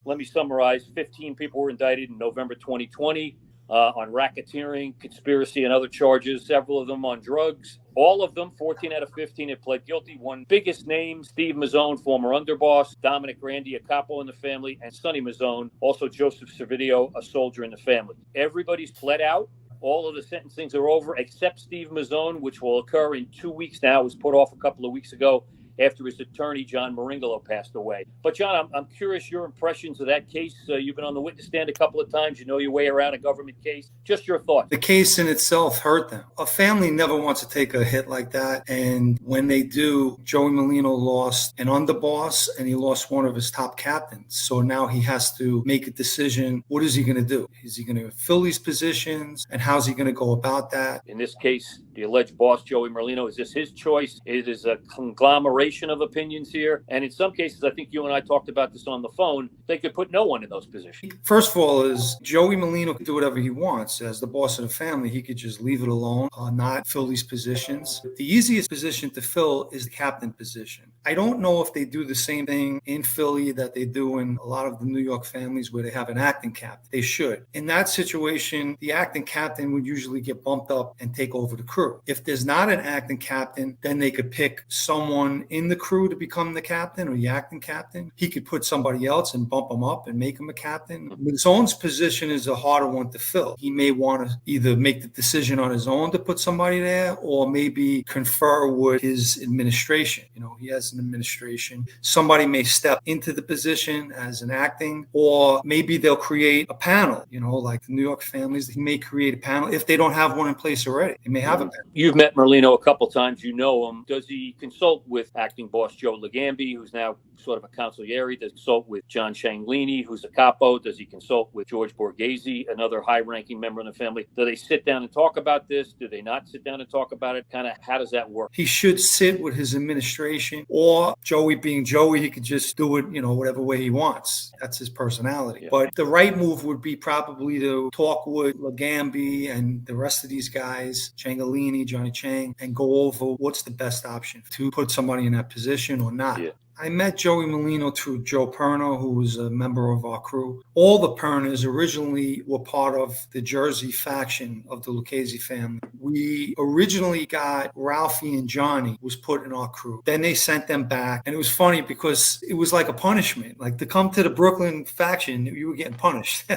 Let me summarize. 15 people were indicted in November 2020 on racketeering, conspiracy, and other charges, several of them on drugs. All of them, 14 out of 15, have pled guilty. One biggest name, Steve Mazzone, former underboss, Dominic Grandi, a capo in the family, and Sonny Mazzone, also Joseph Servideo, a soldier in the family. Everybody's pled out. All of the sentencings are over except Steve Mazzone, which will occur in 2 weeks now. It was put off a couple of weeks ago after his attorney, John Maringolo, passed away. But, John, I'm curious your impressions of that case. You've been on the witness stand a couple of times. You know your way around a government case. Just your thoughts. The case in itself hurt them. A family never wants to take a hit like that. And when they do, Joey Merlino lost an underboss and he lost one of his top captains. So now he has to make a decision. What is he going to do? Is he going to fill these positions? And how's he going to go about that? In this case, the alleged boss, Joey Merlino, is this his choice? It is a conglomeration of opinions here. And in some cases, I think you and I talked about this on the phone, they could put no one in those positions. First of all, is Joey Merlino can do whatever he wants. As the boss of the family, he could just leave it alone, not fill these positions. The easiest position to fill is the captain position. I don't know if they do the same thing in Philly that they do in a lot of the New York families where they have an acting captain. They should. In that situation, the acting captain would usually get bumped up and take over the crew. If there's not an acting captain, then they could pick someone in the crew to become the captain or the acting captain. He could put somebody else and bump him up and make him a captain. Mazzone's position is a harder one to fill. He may want to either make the decision on his own to put somebody there or maybe confer with his administration. You know, he has an administration. Somebody may step into the position as an acting, or maybe they'll create a panel, you know, like the New York families. He may create a panel if they don't have one in place already. They may have a panel. You've met Merlino a couple times. You know him. Does he consult with acting boss Joe Legambi, who's now sort of a consigliere? Does he consult with John Cianglini, who's a capo? Does he consult with George Borghese, another high-ranking member in the family? Do they sit down and talk about this? Do they not sit down and talk about it? Kind of how does that work? He should sit with his administration, or Joey being Joey, he could just do it, you know, whatever way he wants. That's his personality. Yeah. But the right move would be probably to talk with Legambi and the rest of these guys, Cianglini, Johnny Chang, and go over what's the best option to put somebody in that position or not. Yeah. I met Joey Merlino through Joe Perna, who was a member of our crew. All the Pernas originally were part of the Jersey faction of the Lucchese family. We originally got Ralphie and Johnny was put in our crew. Then they sent them back. And it was funny because it was like a punishment. Like to come to the Brooklyn faction, you were getting punished.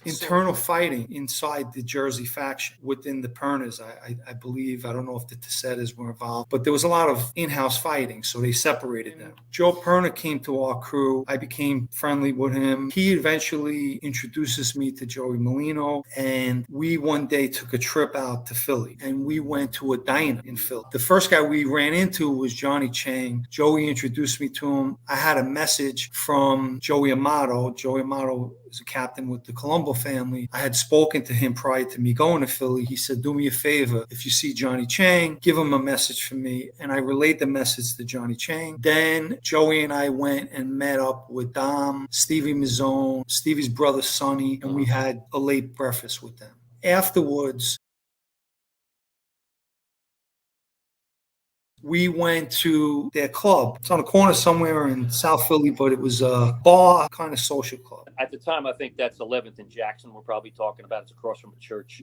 Internal fighting inside the Jersey faction within the Pernas, I believe. I don't know if the Tessettas were involved, but there was a lot of in-house fighting. So they separated them. Joe Perna came to our crew. I became friendly with him. He eventually introduces me to Joey Merlino, and we one day took a trip out to Philly, and we went to a diner in Philly. The first guy we ran into was Johnny Chang. Joey introduced me to him. I had a message from Joey Amato. Joey Amato is a captain with the Colombo family. I had spoken to him prior to me going to Philly. He said, do me a favor. If you see Johnny Chang, give him a message from me. And I relayed the message to Johnny Chang. Then Joey and I went and met up with Dom, Stevie Mazzone, Stevie's brother Sonny, and we had a late breakfast with them. Afterwards, we went to their club. It's on a corner somewhere in South Philly, but it was a bar, kind of social club. At the time, I think that's 11th and Jackson we're probably talking about. It's across from a church.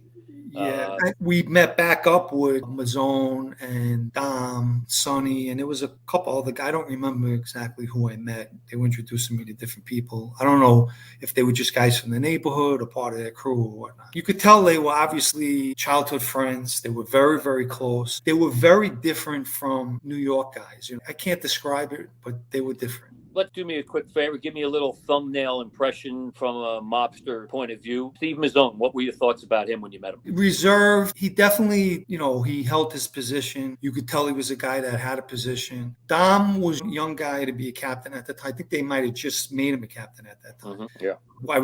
Yeah, we met back up with Mazzone and Dom, Sonny, and there was a couple other guys. I don't remember exactly who I met. They were introducing me to different people. I don't know if they were just guys from the neighborhood or part of their crew or whatnot. You could tell they were obviously childhood friends. They were very, very close. They were very different from New York guys. You know, I can't describe it, but they were different. Let's do me a quick favor. Give me a little thumbnail impression from a mobster point of view. Steve Mazzone, what were your thoughts about him when you met him? Reserved. He definitely, you know, he held his position. You could tell he was a guy that had a position. Dom was a young guy to be a captain at the time. I think they might have just made him a captain at that time. Mm-hmm. Yeah.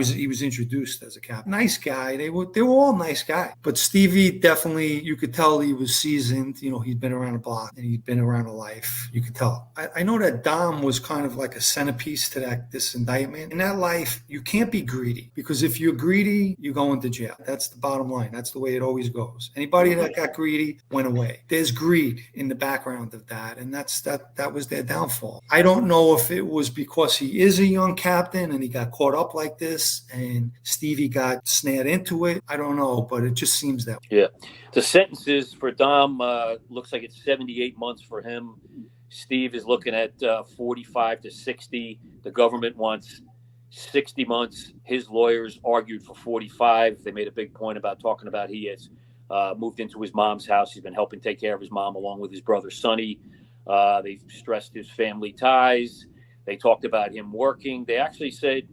He was introduced as a captain. Nice guy. They were all nice guys. But Stevie definitely, you could tell he was seasoned. You know, he'd been around the block and he'd been around a life. You could tell. I know that Dom was kind of like a centerpiece to this indictment. In that life, you can't be greedy, because if you're greedy, you go into jail. That's the bottom line. That's the way it always goes. Anybody that got greedy went away. There's greed in the background of that, and that was their downfall. I don't know if it was because he is a young captain and he got caught up like this and Stevie got snared into it. I don't know, but it just seems that way. Yeah. The sentences for Dom looks like it's 78 months for him. Steve is looking at 45 to 60. The government wants 60 months. His lawyers argued for 45. They made a big point about talking about he has moved into his mom's house. He's been helping take care of his mom along with his brother, Sonny. They stressed his family ties. They talked about him working. They actually said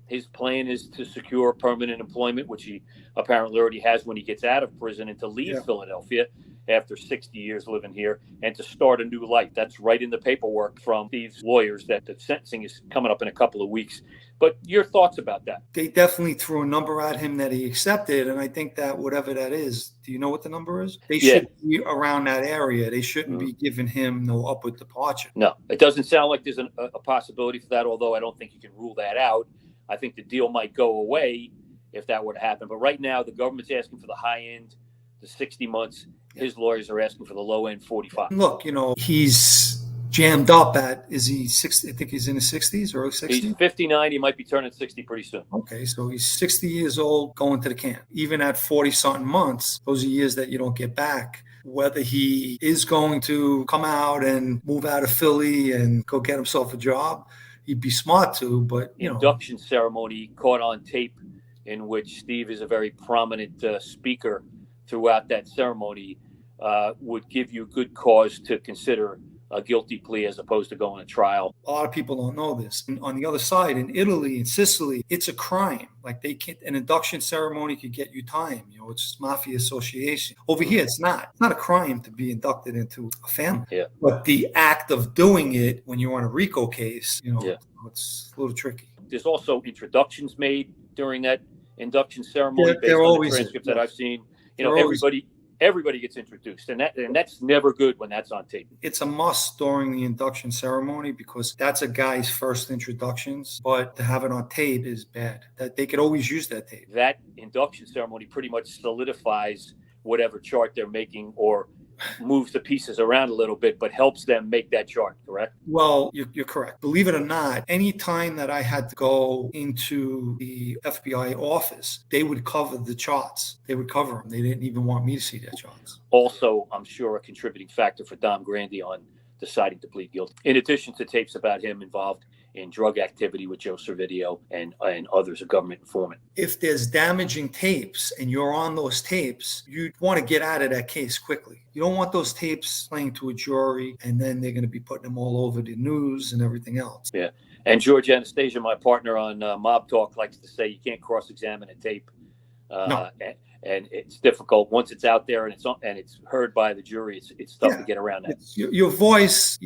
his plan is to secure permanent employment, which he apparently already has when he gets out of prison, and to leave Philadelphia after 60 years living here and to start a new life. That's right in the paperwork from these lawyers that the sentencing is coming up in a couple of weeks. But your thoughts about that? They definitely threw a number at him that he accepted, and I think that whatever that is, do you know what the number is? They should be around that area. They shouldn't be giving him no upward departure. No, it doesn't sound like there's a possibility for that, although I don't think you can rule that out. I think the deal might go away if that were to happen. But right now, the government's asking for the high end, the 60 months. His lawyers are asking for the low end, 45. Look, he's jammed up at, is he 60? I think he's in his 60s or 60s. He's 59. He might be turning 60 pretty soon. Okay, so he's 60 years old going to the camp. Even at 40-something months, those are years that you don't get back. Whether he is going to come out and move out of Philly and go get himself a job, he'd be smart to, but induction ceremony caught on tape in which Steve is a very prominent speaker throughout that ceremony would give you good cause to consider a guilty plea as opposed to going to trial. A lot of people don't know this. And on the other side, in Italy and Sicily, it's a crime. Like an induction ceremony could get you time. It's mafia association. Over here, it's not. It's not a crime to be inducted into a family. Yeah. But the act of doing it when you're on a RICO case, it's a little tricky. There's also introductions made during that induction ceremony based on the transcripts that I've seen. Everybody gets introduced, and that's never good when that's on tape. It's a must during the induction ceremony because that's a guy's first introductions, but to have it on tape is bad. That they could always use that tape. That induction ceremony pretty much solidifies whatever chart they're making or moves the pieces around a little bit, but helps them make that chart, correct? Well, you're correct. Believe it or not, any time that I had to go into the FBI office, they would cover the charts. They would cover them. They didn't even want me to see their charts. Also, I'm sure a contributing factor for Dom Grandi on deciding to plead guilty. In addition to tapes about him involved in drug activity with Joe Servideo and others, a government informant. If there's damaging tapes and you're on those tapes, you want to get out of that case quickly. You don't want those tapes playing to a jury and then they're going to be putting them all over the news and everything else. Yeah. And George Anastasia, my partner on Mob Talk, likes to say you can't cross-examine a tape. No. And it's difficult once it's out there and it's heard by the jury. It's tough to get around that. Your voice,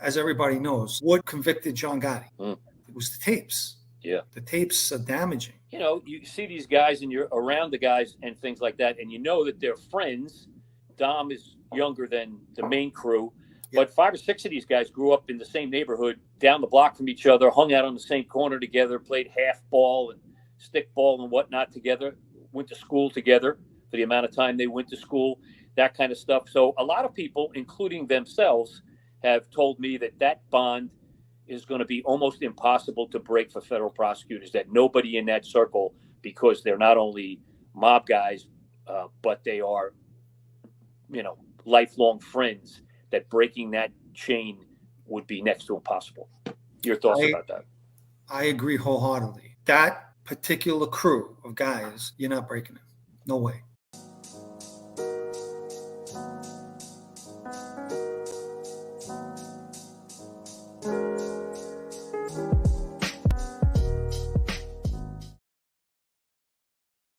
as everybody knows, what convicted John Gotti? It was the tapes. Yeah, the tapes are damaging. You see these guys and you're around the guys and things like that, and you know that they're friends. Dom is younger than the main crew, but 5 or 6 of these guys grew up in the same neighborhood, down the block from each other, hung out on the same corner together, played half ball and stick ball and whatnot together. Went to school together for the amount of time they went to school, that kind of stuff. So a lot of people, including themselves, have told me that bond is going to be almost impossible to break for federal prosecutors, that nobody in that circle, because they're not only mob guys, but they are, lifelong friends, that breaking that chain would be next to impossible. Your thoughts about that? I agree wholeheartedly. That particular crew of guys, you're not breaking it. No way.